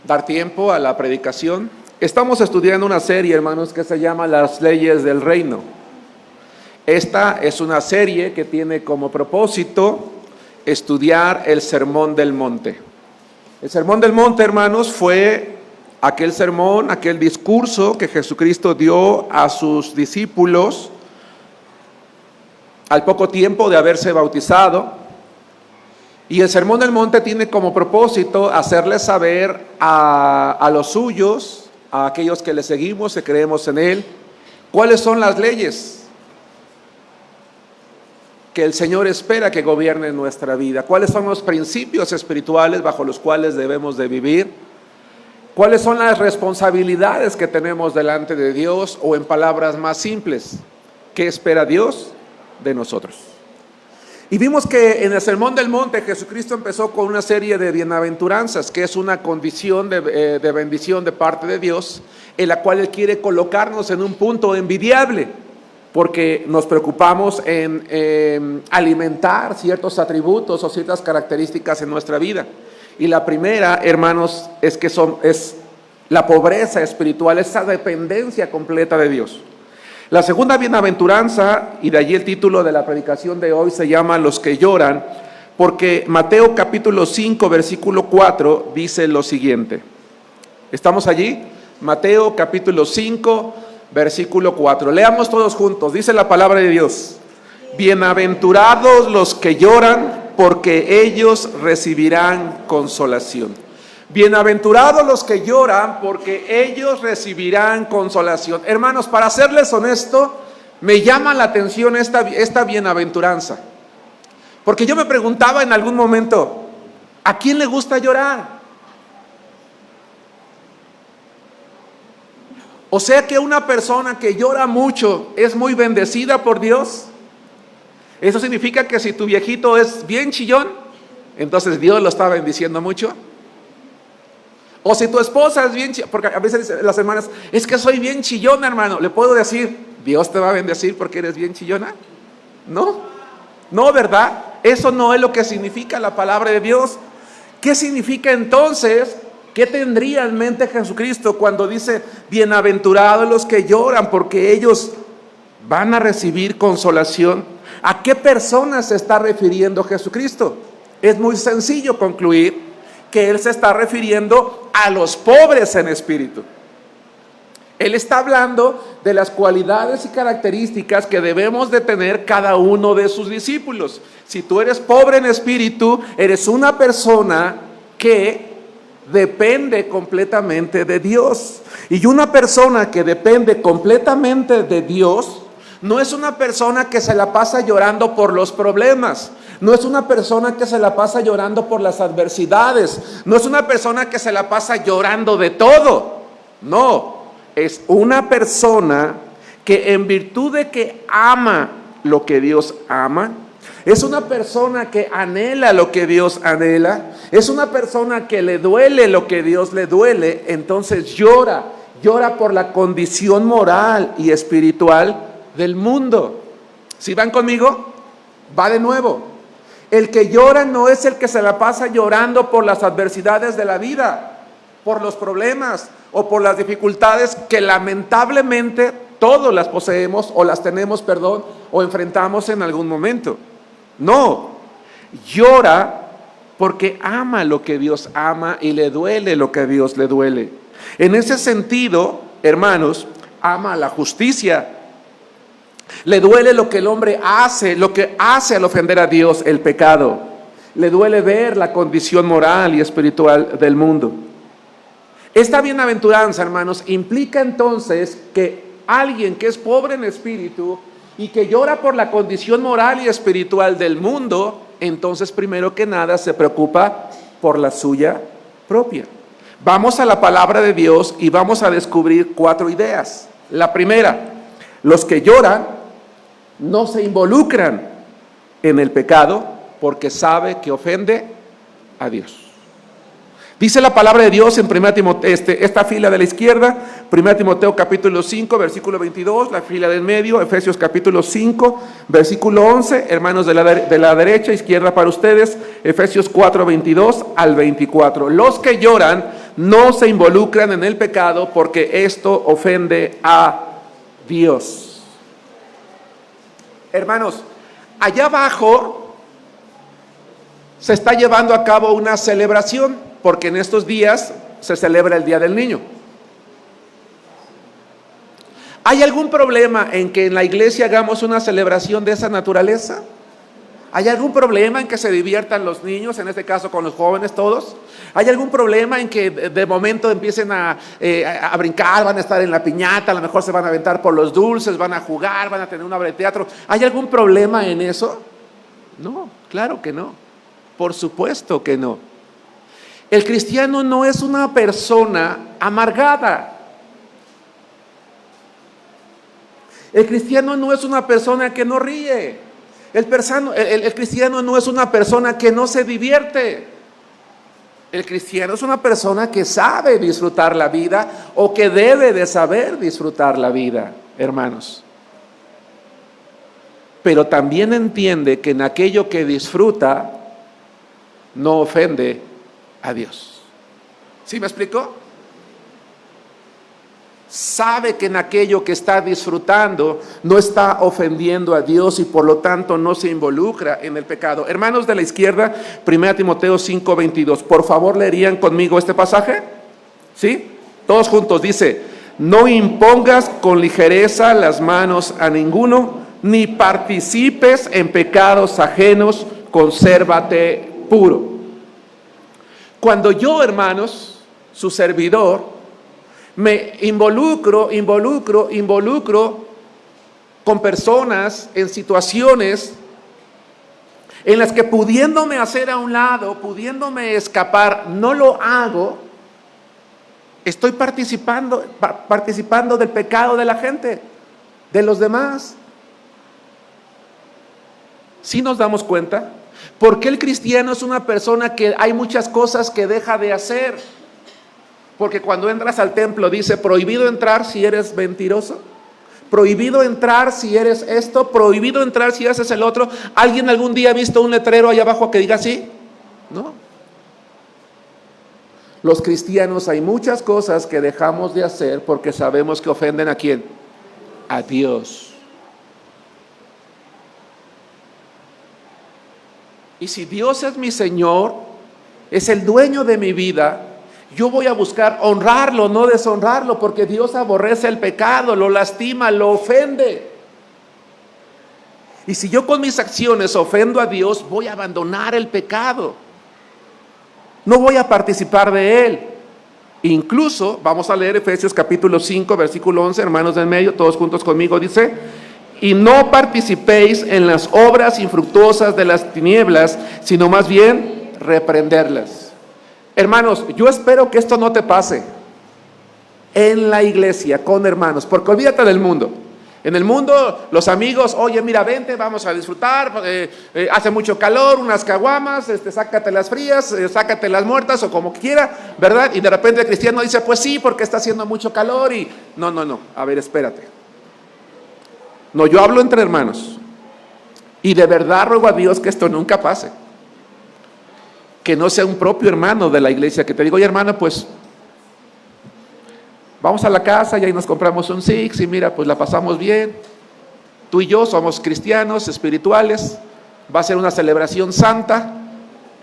dar tiempo a la predicación. Estamos estudiando una serie, hermanos, que se llama Las leyes del reino. Esta es una serie que tiene como propósito estudiar el Sermón del Monte. El Sermón del Monte, hermanos, fue aquel sermón, aquel discurso que Jesucristo dio a sus discípulos al poco tiempo de haberse bautizado. Y el Sermón del Monte tiene como propósito hacerles saber a los suyos, a aquellos que le seguimos, que creemos en Él, cuáles son las leyes que el Señor espera que gobiernen nuestra vida, cuáles son los principios espirituales bajo los cuales debemos de vivir, cuáles son las responsabilidades que tenemos delante de Dios, o en palabras más simples, ¿qué espera Dios de nosotros? Y vimos que en el Sermón del Monte Jesucristo empezó con una serie de bienaventuranzas, que es una condición de bendición de parte de Dios, en la cual Él quiere colocarnos en un punto envidiable, porque nos preocupamos en alimentar ciertos atributos o ciertas características en nuestra vida. Y la primera, hermanos, es la pobreza espiritual, esa dependencia completa de Dios. La segunda bienaventuranza, y de allí el título de la predicación de hoy, se llama Los que lloran, porque Mateo capítulo 5, versículo 4, dice lo siguiente. ¿Estamos allí? Mateo capítulo 5, versículo 4. Leamos todos juntos, dice la palabra de Dios. Bienaventurados los que lloran, porque ellos recibirán consolación. Bienaventurados los que lloran, porque ellos recibirán consolación. Hermanos, para serles honesto, me llama la atención esta bienaventuranza. Porque yo me preguntaba en algún momento, ¿a quién le gusta llorar? O sea que una persona que llora mucho es muy bendecida por Dios. Eso significa que si tu viejito es bien chillón, entonces Dios lo está bendiciendo mucho. O si tu esposa es bien chillona, porque a veces las hermanas, es que soy bien chillona, hermano. ¿Le puedo decir, Dios te va a bendecir porque eres bien chillona? No, ¿verdad? Eso no es lo que significa la palabra de Dios. ¿Qué significa entonces? ¿Qué tendría en mente Jesucristo cuando dice, bienaventurados los que lloran, porque ellos van a recibir consolación? ¿A qué personas se está refiriendo Jesucristo? Es muy sencillo concluir que Él se está refiriendo a los pobres en espíritu. Él está hablando de las cualidades y características que debemos de tener cada uno de sus discípulos. Si tú eres pobre en espíritu, eres una persona que depende completamente de Dios. Y una persona que depende completamente de Dios no es una persona que se la pasa llorando por los problemas. No es una persona que se la pasa llorando por las adversidades. No es una persona que se la pasa llorando de todo. No, es una persona que en virtud de que ama lo que Dios ama, es una persona que anhela lo que Dios anhela, es una persona que le duele lo que Dios le duele, entonces llora por la condición moral y espiritual del mundo. ¿Sí van conmigo? Va de nuevo. El que llora no es el que se la pasa llorando por las adversidades de la vida, por los problemas o por las dificultades que lamentablemente todos las poseemos o las tenemos, o enfrentamos en algún momento. No, llora porque ama lo que Dios ama y le duele lo que a Dios le duele. En ese sentido, hermanos, ama la justicia. Le duele lo que el hombre hace, lo que hace al ofender a Dios, el pecado. Le duele ver la condición moral y espiritual del mundo. Esta bienaventuranza, hermanos, implica entonces que alguien que es pobre en espíritu y que llora por la condición moral y espiritual del mundo, entonces primero que nada se preocupa por la suya propia. Vamos a la palabra de Dios y vamos a descubrir 4 ideas. La primera, los que lloran no se involucran en el pecado porque sabe que ofende a Dios. Dice la palabra de Dios en 1 Timoteo, esta fila de la izquierda, 1 Timoteo capítulo 5, versículo 22, la fila del medio, Efesios capítulo 5, versículo 11, hermanos de la derecha, izquierda para ustedes, Efesios 4, 22 al 24. Los que lloran no se involucran en el pecado porque esto ofende a Dios. Hermanos, allá abajo se está llevando a cabo una celebración, porque en estos días se celebra el Día del Niño. ¿Hay algún problema en que en la iglesia hagamos una celebración de esa naturaleza? ¿Hay algún problema en que se diviertan los niños, en este caso con los jóvenes todos? ¿Hay algún problema en que de momento empiecen a brincar, van a estar en la piñata, a lo mejor se van a aventar por los dulces, van a jugar, van a tener una obra de teatro? ¿Hay algún problema en eso? No, claro que no. Por supuesto que no. El cristiano no es una persona amargada. El cristiano no es una persona que no ríe. El cristiano no es una persona que no se divierte. El cristiano es una persona que sabe disfrutar la vida o que debe de saber disfrutar la vida, hermanos. Pero también entiende que en aquello que disfruta no ofende a Dios. ¿Sí me explico? Sabe que en aquello que está disfrutando no está ofendiendo a Dios y por lo tanto no se involucra en el pecado. Hermanos de la izquierda, 1 Timoteo 5:22. Por favor, ¿leerían conmigo este pasaje? ¿Sí? Todos juntos. Dice: no impongas con ligereza las manos a ninguno, ni participes en pecados ajenos, consérvate puro. Cuando yo, hermanos, su servidor, me involucro con personas en situaciones en las que pudiéndome hacer a un lado, pudiéndome escapar, no lo hago, estoy participando del pecado de la gente, de los demás. ¿Sí nos damos cuenta? Porque el cristiano es una persona que hay muchas cosas que deja de hacer. Porque cuando entras al templo dice: prohibido entrar si eres mentiroso, prohibido entrar si eres esto, prohibido entrar si haces el otro. ¿Alguien algún día ha visto un letrero allá abajo que diga así? No. Los cristianos hay muchas cosas que dejamos de hacer porque sabemos que ofenden ¿a quién? A Dios. Y si Dios es mi Señor, es el dueño de mi vida, yo voy a buscar honrarlo, no deshonrarlo, porque Dios aborrece el pecado, lo lastima, lo ofende. Y si yo con mis acciones ofendo a Dios, voy a abandonar el pecado. No voy a participar de él. Incluso, vamos a leer Efesios capítulo 5, versículo 11, hermanos del medio, todos juntos conmigo, dice: y no participéis en las obras infructuosas de las tinieblas, sino más bien reprenderlas. Hermanos, yo espero que esto no te pase en la iglesia con hermanos, porque olvídate del mundo. En el mundo, los amigos: oye, mira, vente, vamos a disfrutar, hace mucho calor, unas caguamas, sácate las frías, sácate las muertas o como quiera, ¿verdad? Y de repente el cristiano dice: pues sí, porque está haciendo mucho calor y... No, a ver, espérate. No, yo hablo entre hermanos y de verdad ruego a Dios que esto nunca pase. Que no sea un propio hermano de la iglesia que te diga: oye, hermano, pues vamos a la casa y ahí nos compramos un Six y mira, pues la pasamos bien. Tú y yo somos cristianos espirituales, va a ser una celebración santa,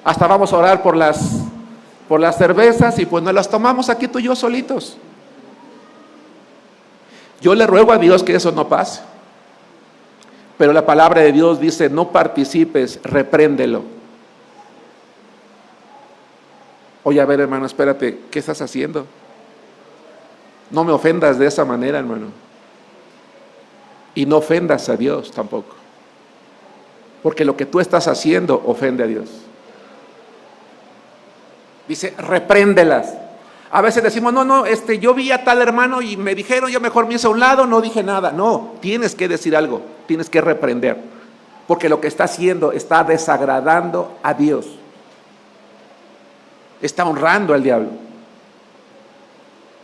hasta vamos a orar por las cervezas y pues nos las tomamos aquí tú y yo solitos. Yo le ruego a Dios que eso no pase. Pero la palabra de Dios dice: no participes, repréndelo. Oye, a ver, hermano, espérate, ¿qué estás haciendo? No me ofendas de esa manera, hermano. Y no ofendas a Dios tampoco. Porque lo que tú estás haciendo ofende a Dios. Dice: repréndelas. A veces decimos: no, yo vi a tal hermano y me dijeron, yo mejor me hice a un lado, no dije nada. No, tienes que decir algo, tienes que reprender. Porque lo que está haciendo está desagradando a Dios. Está honrando al diablo.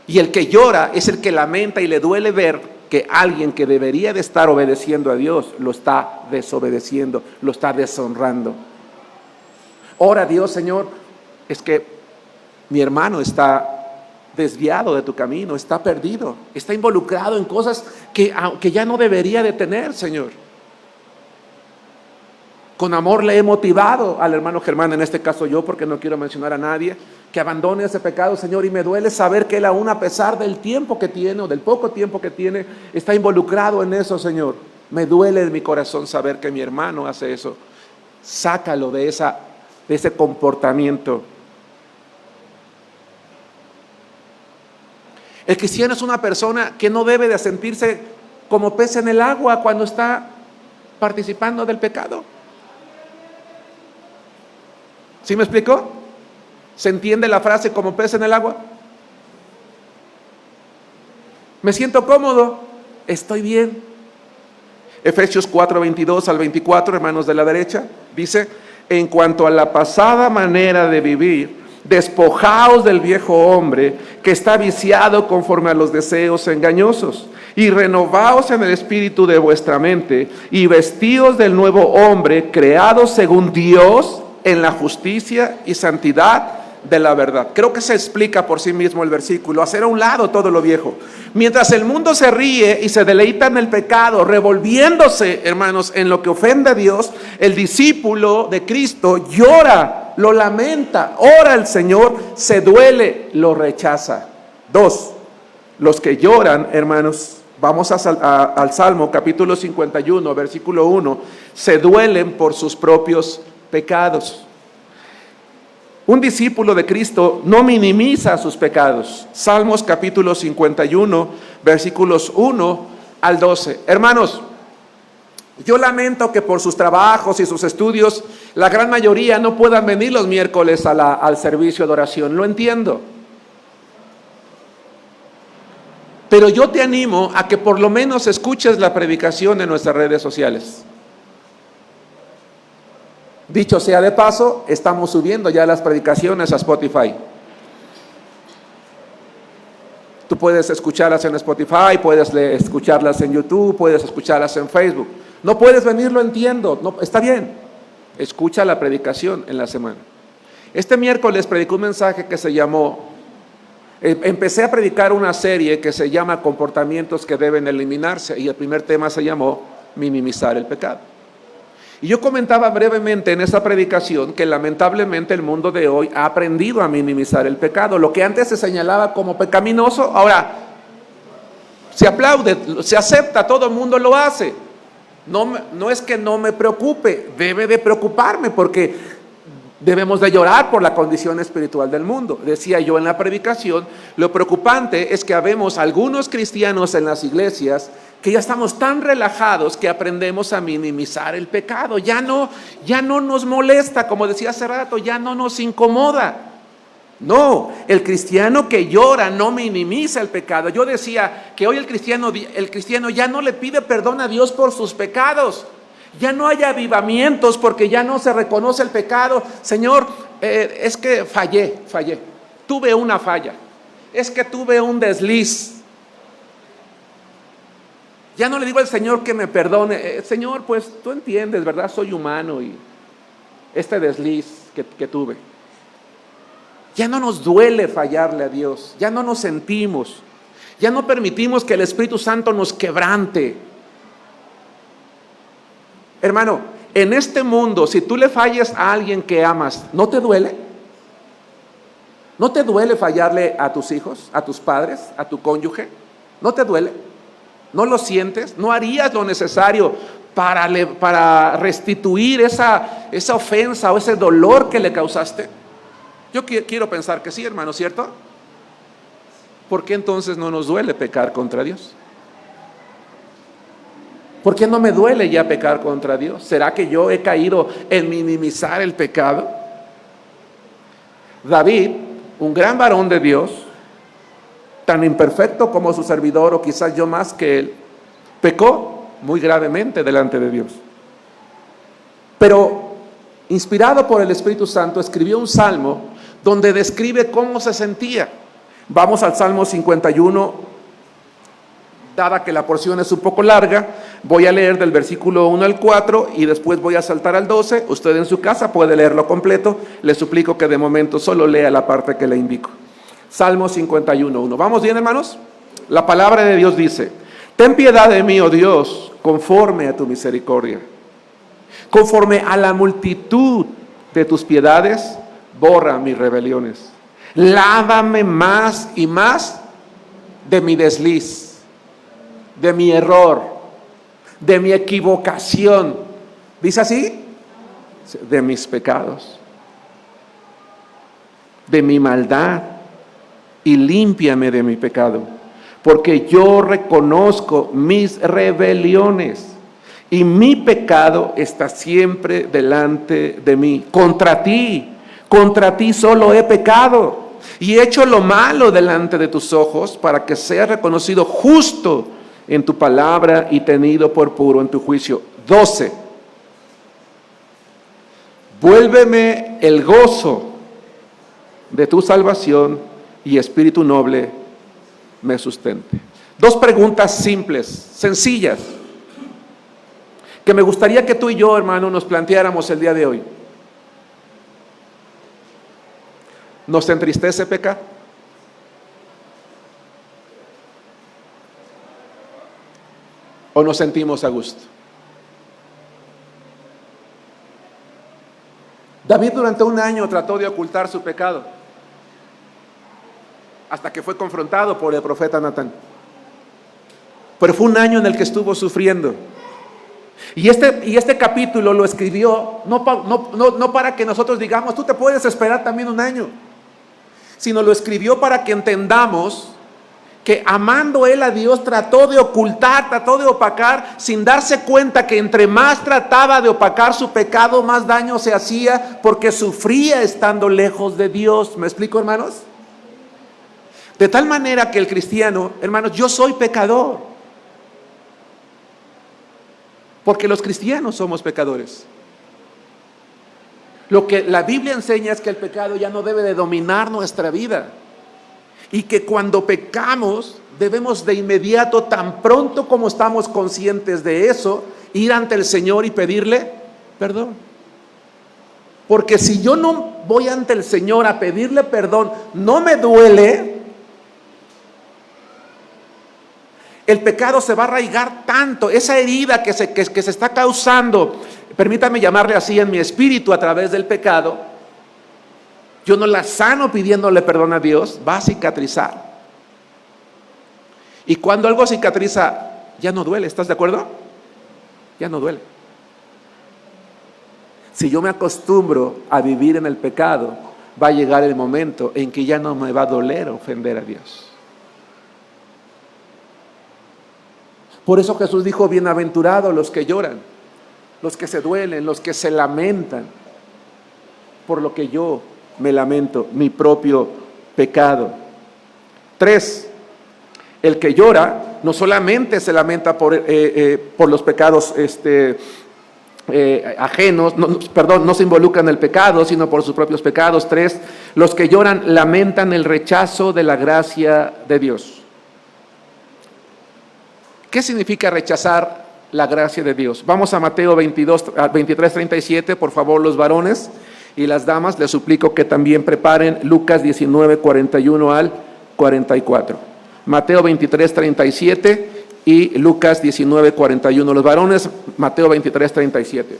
Y el que llora es el que lamenta y le duele ver que alguien que debería de estar obedeciendo a Dios lo está desobedeciendo, lo está deshonrando. Ora a Dios: Señor, es que mi hermano está desviado de tu camino, está perdido, está involucrado en cosas que ya no debería de tener, Señor. Con amor le he motivado al hermano Germán, en este caso yo, porque no quiero mencionar a nadie, que abandone ese pecado, Señor, y me duele saber que él aún, a pesar del tiempo que tiene o del poco tiempo que tiene, está involucrado en eso, Señor. Me duele en mi corazón saber que mi hermano hace eso. Sácalo de ese comportamiento. El cristiano es una persona que no debe de sentirse como pez en el agua cuando está participando del pecado. ¿Sí me explicó? ¿Se entiende la frase como pez en el agua? Me siento cómodo, estoy bien. Efesios 4:22 al 24, hermanos de la derecha, dice: en cuanto a la pasada manera de vivir, despojaos del viejo hombre que está viciado conforme a los deseos engañosos, y renovaos en el espíritu de vuestra mente, y vestíos del nuevo hombre creado según Dios en la justicia y santidad de la verdad. Creo que se explica por sí mismo el versículo. Hacer a un lado todo lo viejo. Mientras el mundo se ríe y se deleita en el pecado, revolviéndose, hermanos, en lo que ofende a Dios, el discípulo de Cristo llora, lo lamenta, ora al Señor, se duele, lo rechaza. 2. Los que lloran, hermanos, vamos al Salmo capítulo 51, versículo 1, se duelen por sus propios pecados. Un discípulo de Cristo no minimiza sus pecados. Salmos capítulo 51, versículos 1 al 12. Hermanos, yo lamento que por sus trabajos y sus estudios, la gran mayoría no puedan venir los miércoles al servicio de oración. Lo entiendo. Pero yo te animo a que por lo menos escuches la predicación en nuestras redes sociales. Dicho sea de paso, estamos subiendo ya las predicaciones a Spotify. Tú puedes escucharlas en Spotify, puedes escucharlas en YouTube, puedes escucharlas en Facebook. No puedes venir, lo entiendo, no, está bien. Escucha la predicación en la semana. Este miércoles predicé un mensaje que se llamó, empecé a predicar una serie que se llama Comportamientos que deben eliminarse, y el primer tema se llamó Minimizar el pecado. Y yo comentaba brevemente en esa predicación que lamentablemente el mundo de hoy ha aprendido a minimizar el pecado. Lo que antes se señalaba como pecaminoso, ahora se aplaude, se acepta, todo el mundo lo hace. No es que no me preocupe, debe de preocuparme porque debemos de llorar por la condición espiritual del mundo. Decía yo en la predicación, lo preocupante es que habemos algunos cristianos en las iglesias que ya estamos tan relajados que aprendemos a minimizar el pecado. Ya no nos molesta, como decía hace rato, ya no nos incomoda. No, el cristiano que llora no minimiza el pecado. Yo decía que hoy el cristiano ya no le pide perdón a Dios por sus pecados. Ya no hay avivamientos porque ya no se reconoce el pecado. Señor, es que fallé. Tuve una falla. Es que tuve un desliz. Ya no le digo al Señor que me perdone. Señor, pues tú entiendes, ¿verdad? Soy humano y este desliz que tuve. Ya no nos duele fallarle a Dios. Ya no nos sentimos. Ya no permitimos que el Espíritu Santo nos quebrante. Hermano, en este mundo, si tú le fallas a alguien que amas, ¿no te duele? ¿No te duele fallarle a tus hijos, a tus padres, a tu cónyuge? ¿No te duele? ¿No lo sientes? ¿No harías lo necesario para restituir esa ofensa o ese dolor que le causaste? Yo quiero pensar que sí, hermano, ¿cierto? ¿Por qué entonces no nos duele pecar contra Dios? ¿Por qué no me duele ya pecar contra Dios? ¿Será que yo he caído en minimizar el pecado? David, un gran varón de Dios, tan imperfecto como su servidor, o quizás yo más que él, pecó muy gravemente delante de Dios. Pero, inspirado por el Espíritu Santo, escribió un salmo donde describe cómo se sentía. Vamos al Salmo 51, dada que la porción es un poco larga, voy a leer del versículo 1 al 4 y después voy a saltar al 12. Usted en su casa puede leerlo completo. Le suplico que de momento solo lea la parte que le indico. Salmo 51:1. ¿Vamos bien, hermanos? La palabra de Dios dice: ten piedad de mí, oh Dios, conforme a tu misericordia. Conforme a la multitud de tus piedades, borra mis rebeliones. Lávame más y más de mi desliz, de mi error, de mi equivocación. ¿Dice así? De mis pecados, de mi maldad, y límpiame de mi pecado, porque yo reconozco mis rebeliones y mi pecado está siempre delante de mí. Contra ti solo he pecado y he hecho lo malo delante de tus ojos, para que seas reconocido justo en tu palabra y tenido por puro en tu juicio. 12. Vuélveme el gozo de tu salvación, y espíritu noble me sustente. Dos preguntas simples, sencillas, que me gustaría que tú y yo, hermano, nos planteáramos el día de hoy. ¿Nos entristece pecar? ¿O nos sentimos a gusto? David durante un año trató de ocultar su pecado, hasta que fue confrontado por el profeta Natán. Pero fue un año en el que estuvo sufriendo. Y este capítulo lo escribió no para que nosotros digamos, tú te puedes esperar también un año, sino lo escribió para que entendamos que amando él a Dios trató de ocultar, trató de opacar, sin darse cuenta que entre más trataba de opacar su pecado, más daño se hacía, porque sufría estando lejos de Dios. ¿Me explico, hermanos? De tal manera que el cristiano, hermanos, yo soy pecador, porque los cristianos somos pecadores. Lo que la Biblia enseña es que el pecado ya no debe de dominar nuestra vida, y que cuando pecamos debemos de inmediato, tan pronto como estamos conscientes de eso, ir ante el Señor y pedirle perdón. Porque si yo no voy ante el Señor a pedirle perdón, no me duele, el pecado se va a arraigar tanto, esa herida que se está causando, permítame llamarle así, en mi espíritu a través del pecado, yo no la sano pidiéndole perdón a Dios, va a cicatrizar. Y cuando algo cicatriza, ya no duele, ¿estás de acuerdo? Ya no duele. Si yo me acostumbro a vivir en el pecado, va a llegar el momento en que ya no me va a doler ofender a Dios. Por eso Jesús dijo: bienaventurados los que lloran, los que se duelen, los que se lamentan por lo que yo me lamento, mi propio pecado. 3. El que llora no solamente se lamenta por los pecados ajenos, no se involucra en el pecado, sino por sus propios pecados. 3. Los que lloran lamentan el rechazo de la gracia de Dios. ¿Qué significa rechazar la gracia de Dios? Vamos a Mateo 23:37, por favor, los varones y las damas, les suplico que también preparen Lucas 19:41 al 44. Mateo 23:37 y Lucas 19:41. Los varones, Mateo 23:37.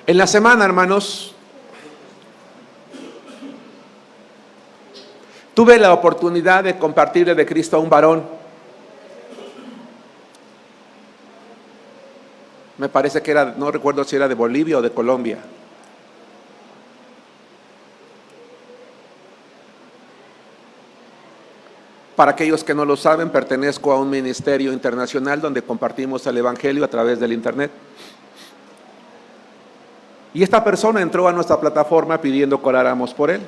En la semana, hermanos, tuve la oportunidad de compartirle de Cristo a un varón. Me parece que era, no recuerdo si era de Bolivia o de Colombia. Para aquellos que no lo saben, pertenezco a un ministerio internacional donde compartimos el evangelio a través del internet. Y esta persona entró a nuestra plataforma pidiendo que oráramos por él.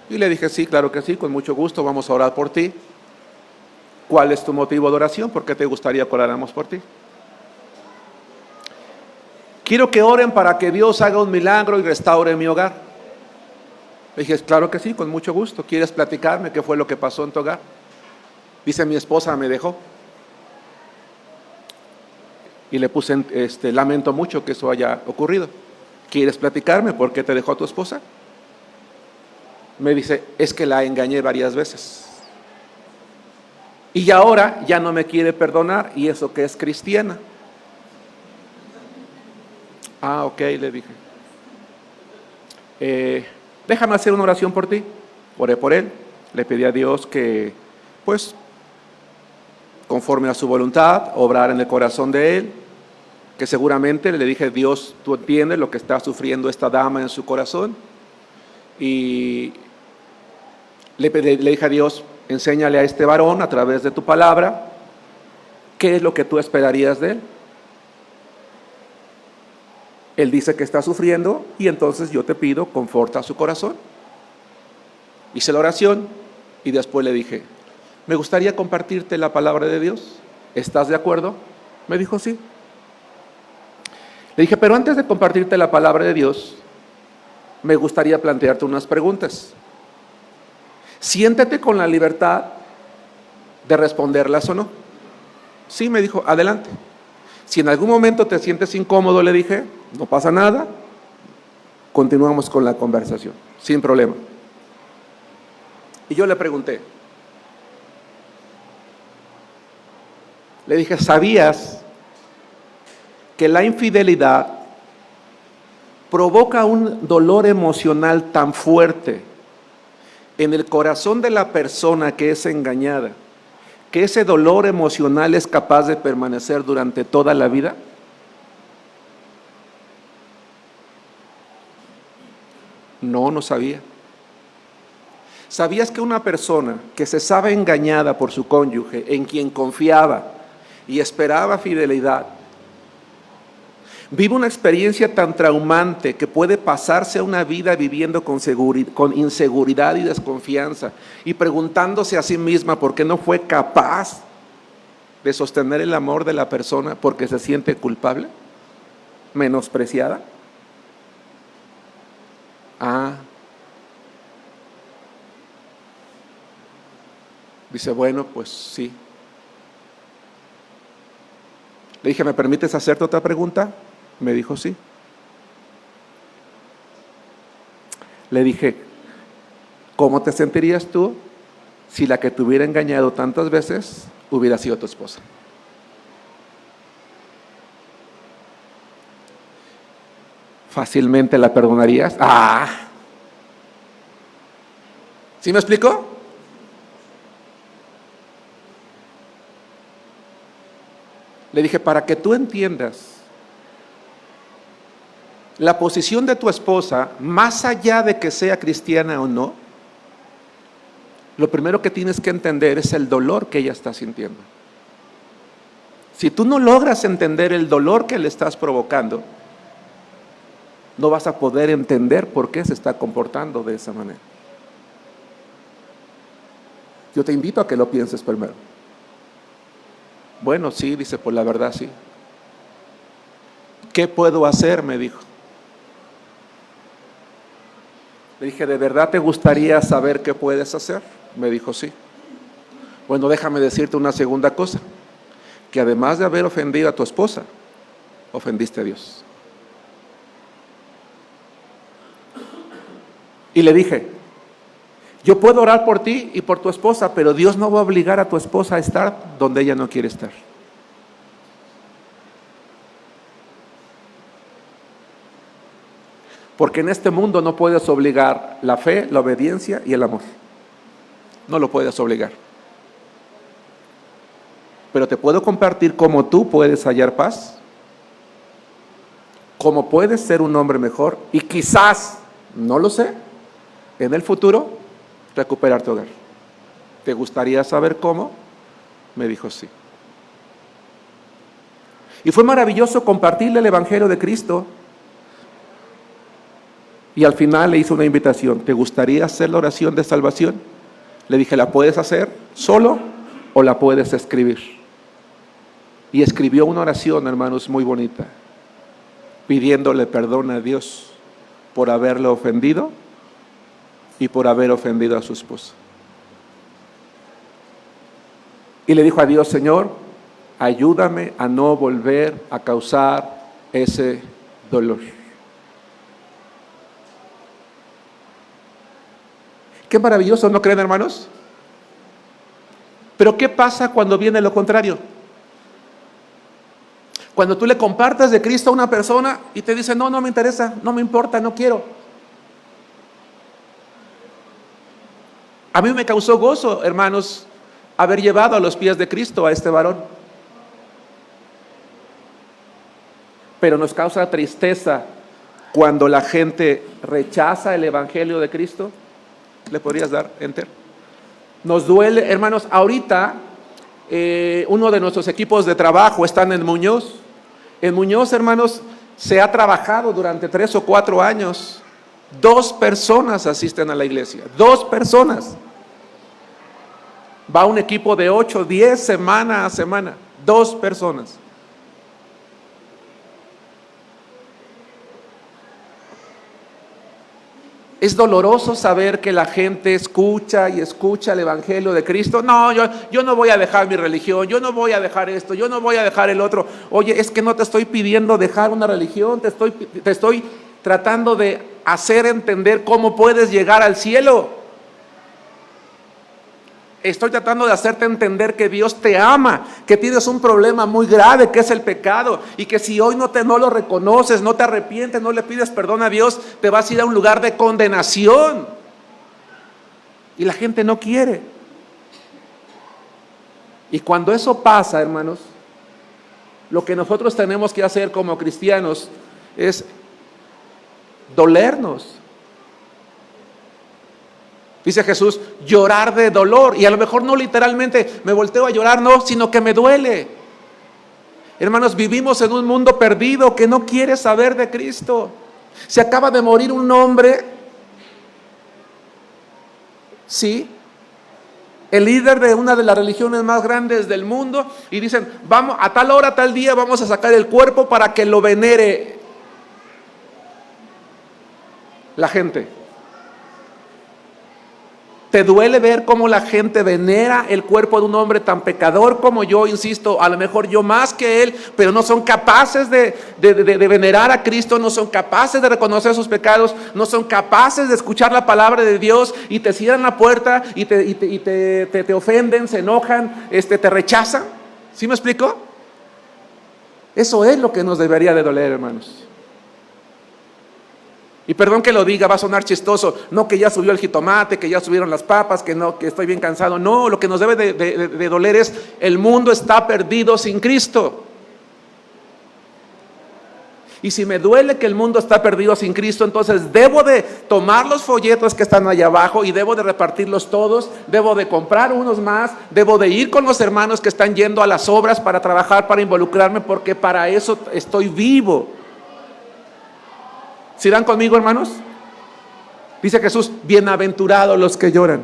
Y le dije: sí, claro que sí, con mucho gusto, vamos a orar por ti. ¿Cuál es tu motivo de oración? ¿Por qué te gustaría que oráramos por ti? quiero que oren para que Dios haga un milagro y restaure mi hogar. Le dije, claro que sí, con mucho gusto. ¿Quieres platicarme qué fue lo que pasó en tu hogar? Dice, mi esposa me dejó. Y le puse, lamento mucho que eso haya ocurrido. ¿Quieres platicarme por qué te dejó tu esposa? Me dice, es que la engañé varias veces. Y ahora ya no me quiere perdonar, y eso que es cristiana. Ah, ok, le dije. Déjame hacer una oración por ti. Oré por él. Le pedí a Dios que, pues, conforme a su voluntad, obrar en el corazón de él. Que seguramente le dije, Dios, tú entiendes lo que está sufriendo esta dama en su corazón. Y le dije a Dios, enséñale a este varón a través de tu palabra qué es lo que tú esperarías de él. Él dice que está sufriendo y entonces yo te pido, conforta su corazón. Hice la oración y después le dije, me gustaría compartirte la palabra de Dios. ¿Estás de acuerdo? Me dijo sí. Le dije, pero antes de compartirte la palabra de Dios, me gustaría plantearte unas preguntas. Siéntete con la libertad de responderlas o no. Sí, me dijo, adelante. Si en algún momento te sientes incómodo, le dije, no pasa nada, continuamos con la conversación, sin problema. Y yo le pregunté, le dije, ¿sabías que la infidelidad provoca un dolor emocional tan fuerte en el corazón de la persona que es engañada, que ese dolor emocional es capaz de permanecer durante toda la vida? No, no sabía. ¿Sabías que una persona que se sabe engañada por su cónyuge, en quien confiaba y esperaba fidelidad, vive una experiencia tan traumante que puede pasarse una vida viviendo con inseguridad y desconfianza y preguntándose a sí misma por qué no fue capaz de sostener el amor de la persona porque se siente culpable, menospreciada? Dice, bueno, pues sí. Le dije, ¿me permites hacerte otra pregunta? Me dijo, sí. Le dije, ¿cómo te sentirías tú si la que te hubiera engañado tantas veces hubiera sido tu esposa? ¿Fácilmente la perdonarías? ¿Sí me explico? Le dije, para que tú entiendas la posición de tu esposa, más allá de que sea cristiana o no, lo primero que tienes que entender es el dolor que ella está sintiendo. Si tú no logras entender el dolor que le estás provocando, no vas a poder entender por qué se está comportando de esa manera. Yo te invito a que lo pienses primero. Bueno, sí, dice, pues la verdad sí. ¿Qué puedo hacer?, me dijo. Le dije, ¿de verdad te gustaría saber qué puedes hacer? Me dijo, sí. Bueno, déjame decirte una segunda cosa, que además de haber ofendido a tu esposa, ofendiste a Dios. Y le dije, yo puedo orar por ti y por tu esposa, pero Dios no va a obligar a tu esposa a estar donde ella no quiere estar. Porque en este mundo no puedes obligar la fe, la obediencia y el amor. No lo puedes obligar. Pero te puedo compartir cómo tú puedes hallar paz, cómo puedes ser un hombre mejor y quizás, no lo sé, en el futuro recuperar tu hogar. ¿Te gustaría saber cómo? Me dijo sí. Y fue maravilloso compartirle el Evangelio de Cristo. Y al final le hice una invitación. ¿Te gustaría hacer la oración de salvación? Le dije, ¿la puedes hacer solo o la puedes escribir? Y escribió una oración, hermanos, muy bonita. pidiéndole perdón a Dios por haberlo ofendido y por haber ofendido a su esposa. Y le dijo a Dios: Señor, ayúdame a no volver a causar ese dolor. Qué maravilloso, ¿no creen, hermanos? Pero ¿qué pasa cuando viene lo contrario? Cuando tú le compartes de Cristo a una persona y te dice: no me interesa, no me importa, no quiero. A mí me causó gozo, hermanos, haber llevado a los pies de Cristo a este varón. Pero nos causa tristeza cuando la gente rechaza el evangelio de Cristo. ¿Le podrías dar enter? Nos duele, hermanos. Ahorita uno de nuestros equipos de trabajo está en Muñoz. En Muñoz, hermanos, se ha trabajado durante 3 o 4 años. 2 personas asisten a la iglesia. 2 personas. Va un equipo de 8, 10 semana a semana. 2 personas. Es doloroso saber que la gente escucha y escucha el evangelio de Cristo. No, yo no voy a dejar mi religión, yo no voy a dejar esto, yo no voy a dejar el otro. Oye, es que no te estoy pidiendo dejar una religión, te estoy tratando de hacer entender cómo puedes llegar al cielo. Estoy tratando de hacerte entender que Dios te ama, que tienes un problema muy grave que es el pecado, y que si hoy no lo reconoces, no te arrepientes, no le pides perdón a Dios, te vas a ir a un lugar de condenación. Y la gente no quiere. Y cuando eso pasa, hermanos, lo que nosotros tenemos que hacer como cristianos es dolernos. Dice Jesús, llorar de dolor. Y a lo mejor no literalmente me volteo a llorar, no, sino que me duele. Hermanos, vivimos en un mundo perdido que no quiere saber de Cristo. Se acaba de morir un hombre, sí, el líder de una de las religiones más grandes del mundo, y dicen: vamos, a tal hora, tal día, vamos a sacar el cuerpo para que lo venere la gente. ¿Te duele ver cómo la gente venera el cuerpo de un hombre tan pecador como yo? Insisto, a lo mejor yo más que él, pero no son capaces de venerar a Cristo, no son capaces de reconocer sus pecados, no son capaces de escuchar la palabra de Dios, y te cierran la puerta y te ofenden, se enojan, te rechazan. ¿Sí me explico? Eso es lo que nos debería de doler, hermanos. Y perdón que lo diga, va a sonar chistoso, no que ya subió el jitomate, que ya subieron las papas, que estoy bien cansado. No, lo que nos debe de doler es: el mundo está perdido sin Cristo. Y si me duele que el mundo está perdido sin Cristo, entonces debo de tomar los folletos que están allá abajo y debo de repartirlos todos, debo de comprar unos más, debo de ir con los hermanos que están yendo a las obras para trabajar, para involucrarme, porque para eso estoy vivo. ¿Sí dan conmigo, hermanos? Dice Jesús: bienaventurados los que lloran.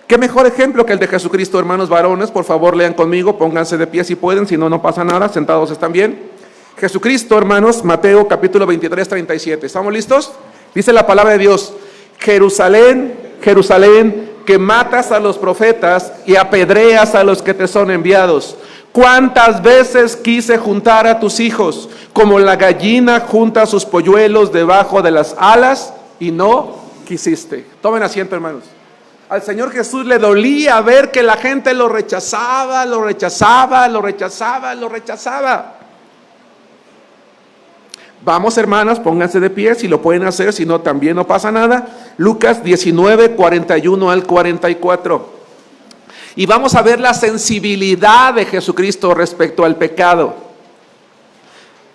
¿Qué mejor ejemplo que el de Jesucristo, hermanos varones? Por favor, lean conmigo, pónganse de pie si pueden, si no, no pasa nada, sentados están bien. Jesucristo, hermanos, Mateo capítulo 23, 37. ¿Estamos listos? Dice la palabra de Dios: Jerusalén, Jerusalén, que matas a los profetas y apedreas a los que te son enviados. ¿Cuántas veces quise juntar a tus hijos, como la gallina junta sus polluelos debajo de las alas, y no quisiste? Tomen asiento, hermanos. Al Señor Jesús le dolía ver que la gente lo rechazaba, lo rechazaba, lo rechazaba, lo rechazaba. Vamos, hermanas, pónganse de pie si lo pueden hacer, si no también no pasa nada. Lucas 19, 41 al 44. Y vamos a ver la sensibilidad de Jesucristo respecto al pecado.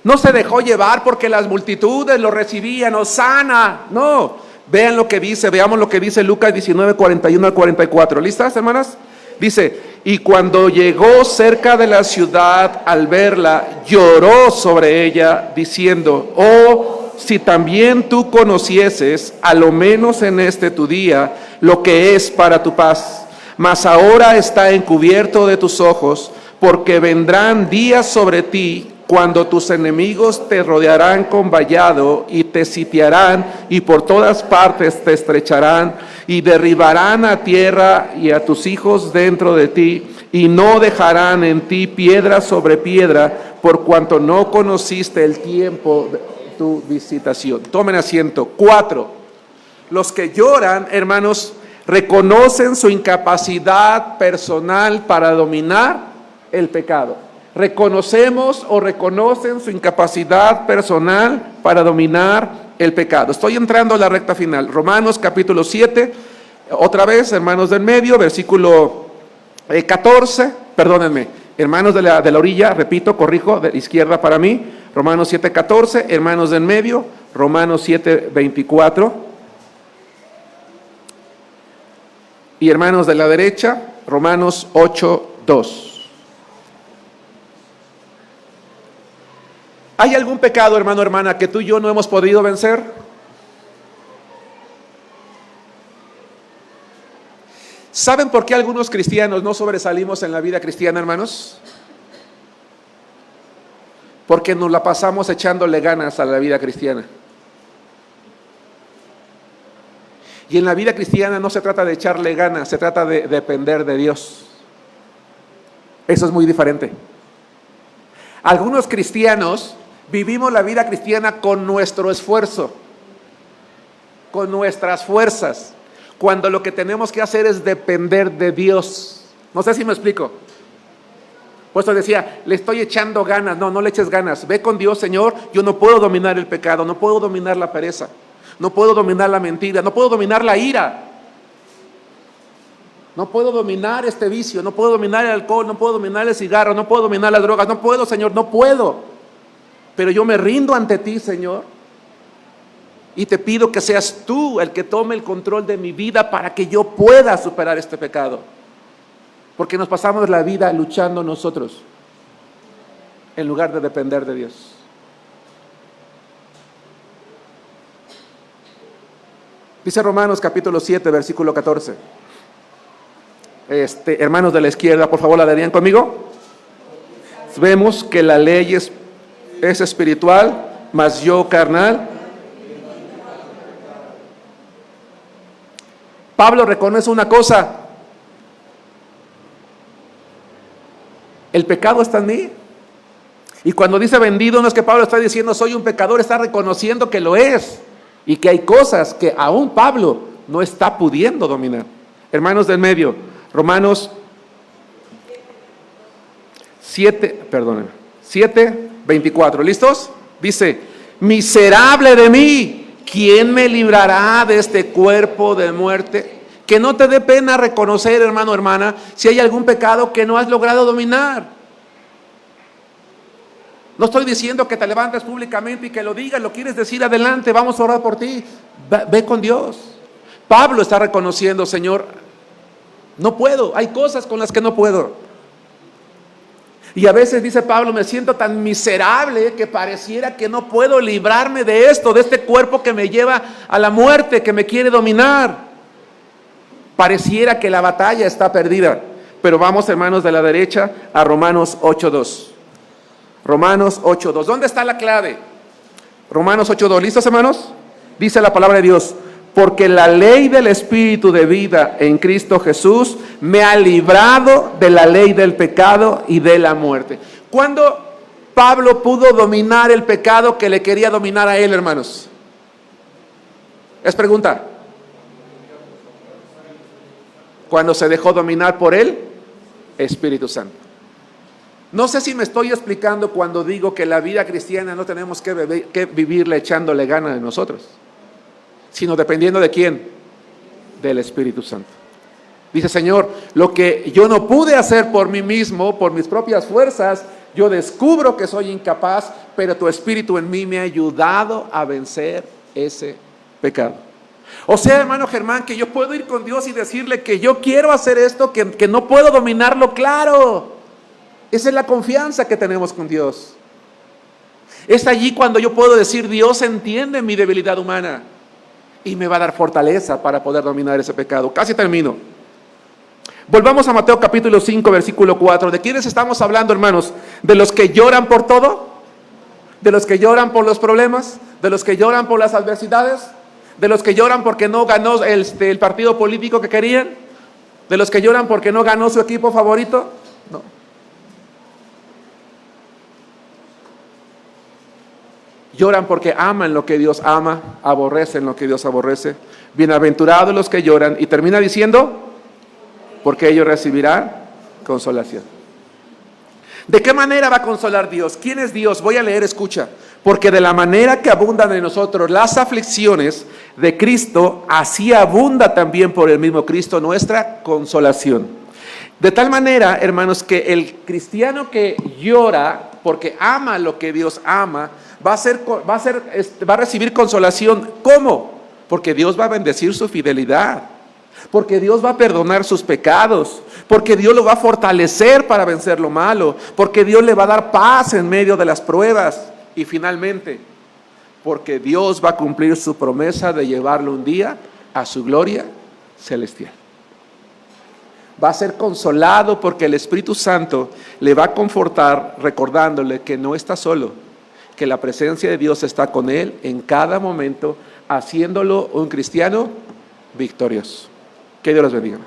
No se dejó llevar porque las multitudes lo recibían, Hosana. No, vean lo que dice, veamos lo que dice Lucas 19, 41 al 44. ¿Listas, hermanas? Dice: y cuando llegó cerca de la ciudad, al verla, lloró sobre ella, diciendo: oh, si también tú conocieses, a lo menos en este tu día, lo que es para tu paz. Mas ahora está encubierto de tus ojos, porque vendrán días sobre ti cuando tus enemigos te rodearán con vallado y te sitiarán y por todas partes te estrecharán y derribarán a tierra y a tus hijos dentro de ti y no dejarán en ti piedra sobre piedra por cuanto no conociste el tiempo de tu visitación. Tomen asiento. 4. Los que lloran, hermanos, reconocen su incapacidad personal para dominar el pecado. Reconocemos o reconocen su incapacidad personal para dominar el pecado. Estoy entrando a la recta final. Romanos capítulo 7, otra vez, hermanos del medio, versículo 14, perdónenme, hermanos de la orilla, repito, corrijo, de izquierda para mí, Romanos 7, 14, hermanos del medio, Romanos 7, 24, y hermanos de la derecha, Romanos 8, 2. ¿Hay algún pecado, hermano, hermana, que tú y yo no hemos podido vencer? ¿Saben por qué algunos cristianos no sobresalimos en la vida cristiana, hermanos? Porque nos la pasamos echándole ganas a la vida cristiana. Y en la vida cristiana no se trata de echarle ganas, se trata de depender de Dios. Eso es muy diferente. Algunos cristianos vivimos la vida cristiana con nuestro esfuerzo, con nuestras fuerzas, cuando lo que tenemos que hacer es depender de Dios. No sé si me explico. Por eso decía, le estoy echando ganas. No, no le eches ganas. Ve con Dios, Señor, yo no puedo dominar el pecado, no puedo dominar la pereza, no puedo dominar la mentira, no puedo dominar la ira, no puedo dominar este vicio, no puedo dominar el alcohol, no puedo dominar el cigarro, no puedo dominar las drogas, no puedo, Señor, no puedo. Pero yo me rindo ante ti, Señor, y te pido que seas tú el que tome el control de mi vida para que yo pueda superar este pecado. Porque nos pasamos la vida luchando nosotros, en lugar de depender de Dios. Dice Romanos capítulo 7, versículo 14. Hermanos de la izquierda, por favor, ¿la darían conmigo? Vemos que la ley es espiritual, mas yo carnal. Pablo reconoce una cosa: el pecado está en mí. Y cuando dice vendido, no es que Pablo está diciendo soy un pecador, está reconociendo que lo es y que hay cosas que aún Pablo no está pudiendo dominar. Hermanos del medio, Romanos 7, 24, ¿listos? Dice, miserable de mí, ¿quién me librará de este cuerpo de muerte? Que no te dé pena reconocer, hermano, hermana, si hay algún pecado que no has logrado dominar. No estoy diciendo que te levantes públicamente y que lo digas, lo quieres decir, adelante, vamos a orar por ti. Ve con Dios. Pablo está reconociendo, Señor, no puedo, hay cosas con las que no puedo. Y a veces dice Pablo, me siento tan miserable que pareciera que no puedo librarme de esto, de este cuerpo que me lleva a la muerte, que me quiere dominar. Pareciera que la batalla está perdida. Pero vamos, hermanos de la derecha, a Romanos 8:2. Romanos 8:2. ¿Dónde está la clave? Romanos 8:2. ¿Listos, hermanos? Dice la palabra de Dios: porque la ley del Espíritu de vida en Cristo Jesús me ha librado de la ley del pecado y de la muerte. ¿Cuándo Pablo pudo dominar el pecado que le quería dominar a él, hermanos? Es pregunta. Cuando se dejó dominar por el Espíritu Santo. No sé si me estoy explicando cuando digo que la vida cristiana no tenemos que vivirle echándole ganas de nosotros, sino dependiendo de quién, del Espíritu Santo. Dice, Señor, lo que yo no pude hacer por mí mismo, por mis propias fuerzas, yo descubro que soy incapaz, pero tu Espíritu en mí me ha ayudado a vencer ese pecado. O sea, hermano Germán, que yo puedo ir con Dios y decirle que yo quiero hacer esto, que no puedo dominarlo, claro. Esa es la confianza que tenemos con Dios. Es allí cuando yo puedo decir, Dios entiende mi debilidad humana y me va a dar fortaleza para poder dominar ese pecado. Casi termino. Volvamos a Mateo capítulo 5, versículo 4. ¿De quiénes estamos hablando, hermanos? ¿De los que lloran por todo? ¿De los que lloran por los problemas? ¿De los que lloran por las adversidades? ¿De los que lloran porque no ganó el partido político que querían? ¿De los que lloran porque no ganó su equipo favorito? No. Lloran porque aman lo que Dios ama, aborrecen lo que Dios aborrece. Bienaventurados los que lloran. Y termina diciendo, porque ellos recibirán consolación. ¿De qué manera va a consolar Dios? ¿Quién es Dios? Voy a leer, escucha. Porque de la manera que abundan en nosotros las aflicciones de Cristo, así abunda también por el mismo Cristo nuestra consolación. De tal manera, hermanos, que el cristiano que llora porque ama lo que Dios ama, va a recibir consolación. ¿Cómo? Porque Dios va a bendecir su fidelidad, porque Dios va a perdonar sus pecados, porque Dios lo va a fortalecer para vencer lo malo, porque Dios le va a dar paz en medio de las pruebas, y finalmente, porque Dios va a cumplir su promesa de llevarlo un día a su gloria celestial. Va a ser consolado porque el Espíritu Santo le va a confortar recordándole que no está solo, que la presencia de Dios está con él en cada momento, haciéndolo un cristiano victorioso. Que Dios los bendiga.